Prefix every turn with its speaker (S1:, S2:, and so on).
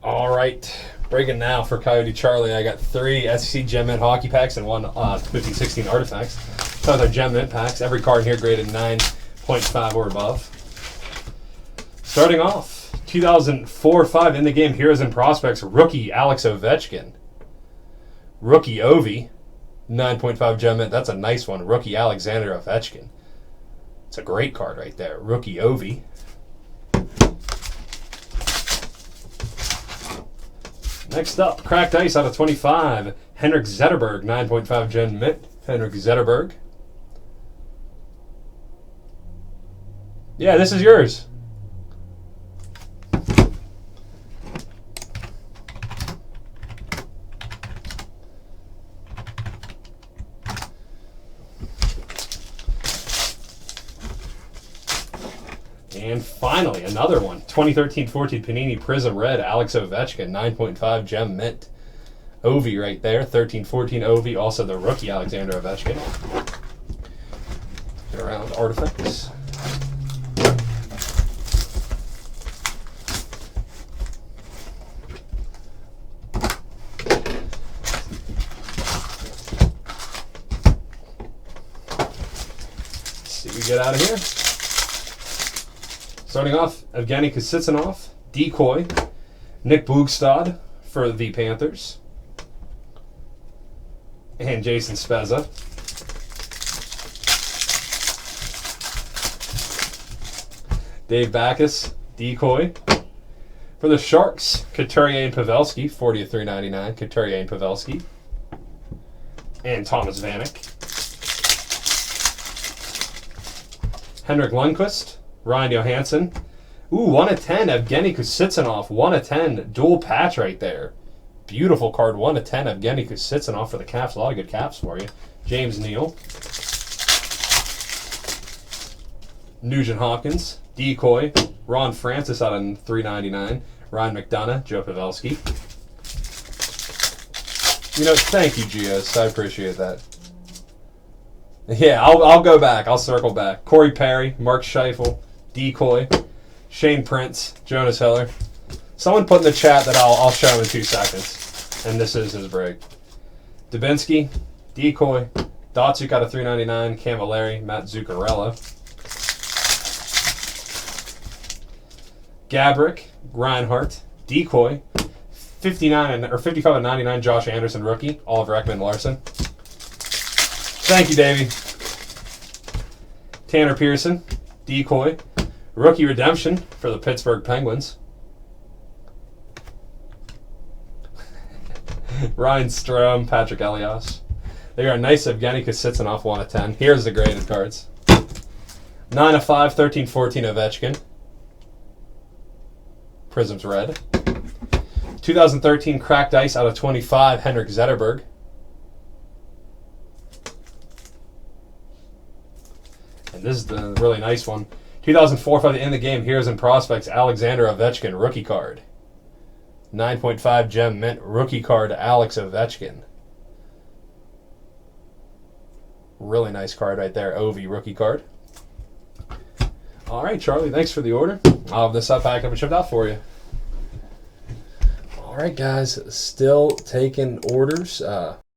S1: All right. Breaking now for CoyoteCharlie. I got 3 SCC Gem Mint hockey packs and 1 15-16 artifacts. Those are Gem Mint packs. Every card in here graded 9.5 or above. Starting off, 2004-5 in the game Heroes and Prospects rookie Alex Ovechkin. Rookie Ovi, 9.5 Gem Mint. That's a nice one. Rookie Alexander Ovechkin. It's a great card right there. Rookie Ovi. Next up, cracked ice out of 25. Henrik Zetterberg, 9.5 Gem Mint. Henrik Zetterberg. Yeah, this is yours. And finally, another one. 2013-14 Panini Prism Red, Alex Ovechkin, 9.5 Gem Mint. Ovi right there, 13-14 Ovi, also the rookie Alexander Ovechkin. Get around artifacts. Let's see what we get out of here. Starting off, Evgeny Kusitsinov, Decoy, Nick Bugstad for the Panthers, and Jason Spezza. Dave Backus, Decoy. For the Sharks, Couturier and Pavelski, 40 of 399, Couturier and Pavelski. And Thomas Vanek. Henrik Lundqvist, Ryan Johansson. Ooh, 1 of 10, Evgeny Kusitsinov. 1 of 10, dual patch right there. Beautiful card, 1 of 10, Evgeny Kusitsinov for the Caps. A lot of good Caps for you. James Neal. Nugent Hopkins, Decoy. Ron Francis out of 399. Ryan McDonough, Joe Pavelski. You know, thank you, Gios. I appreciate that. Yeah, I'll go back. I'll circle back. Corey Perry, Mark Scheifele, Decoy, Shane Prince, Jonas Heller. Someone put in the chat that I'll show him in 2 seconds. And this is his break. Dubinsky, Decoy, Datsuk out of 399, Camilleri, Matt Zuccarello. Gabrick, Reinhardt, Decoy, 55 and 99, Josh Anderson rookie, Oliver Ekman Larson. Thank you, Davey. Tanner Pearson, Decoy, rookie redemption for the Pittsburgh Penguins. Ryan Strome, Patrick Elias. They got a nice Evgeny Kusitsinov, 1 of 10. Here's the graded cards. 9 of 5, 13-14 Ovechkin. Prisms Red. 2013 cracked ice out of 25, Henrik Zetterberg. And this is the really nice one. 2004 in the game Heroes and Prospects, Alexander Ovechkin rookie card. 9.5 Gem Mint rookie card, Alex Ovechkin. Really nice card right there, Ovi rookie card. All right, Charlie, thanks for the order. I'll have this up, packed up, and shipped out for you. All right, guys, still taking orders.